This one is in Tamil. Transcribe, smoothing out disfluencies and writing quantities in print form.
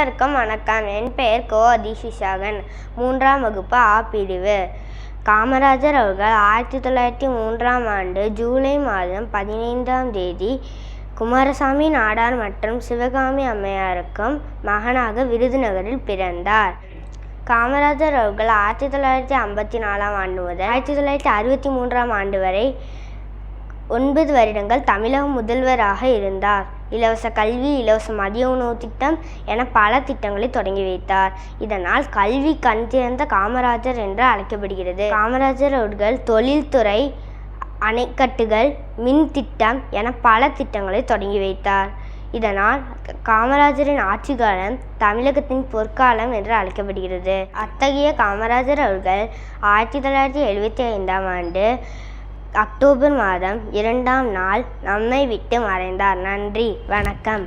அனைவருக்கும் வணக்கம். என் பெயர் கோ அதிஷிஷாகன். 3ஆம் வகுப்பு ஆ பிரிவு. காமராஜர் அவர்கள் 1903ஆம் ஆண்டு ஜூலை மாதம் 15ஆம் தேதி குமாரசாமி நாடார் மற்றும் சிவகாமி அம்மையாருக்கும் மகனாக விருதுநகரில் பிறந்தார். காமராஜர் அவர்கள் 1954ஆம் ஆண்டு முதல் 1963ஆம் ஆண்டு வரை 9 வருடங்கள் தமிழக முதல்வராக இருந்தார். இலவச கல்வி, இலவச மதிய உணவு திட்டம் என பல திட்டங்களை தொடங்கி வைத்தார். இதனால் கல்வி கண் திறந்த காமராஜர் என்று அழைக்கப்படுகிறது. காமராஜர் அவர்கள் தொழில்துறை, அணைக்கட்டுகள், மின் திட்டம் என பல திட்டங்களை தொடங்கி வைத்தார். இதனால் காமராஜரின் ஆட்சி காலம் தமிழகத்தின் பொற்காலம் என்று அழைக்கப்படுகிறது. அத்தகைய காமராஜர் அவர்கள் 1975ஆம் ஆண்டு அக்டோபர் மாதம் 2ஆம் நாள் நம்மை விட்டு மறைந்தார். நன்றி, வணக்கம்.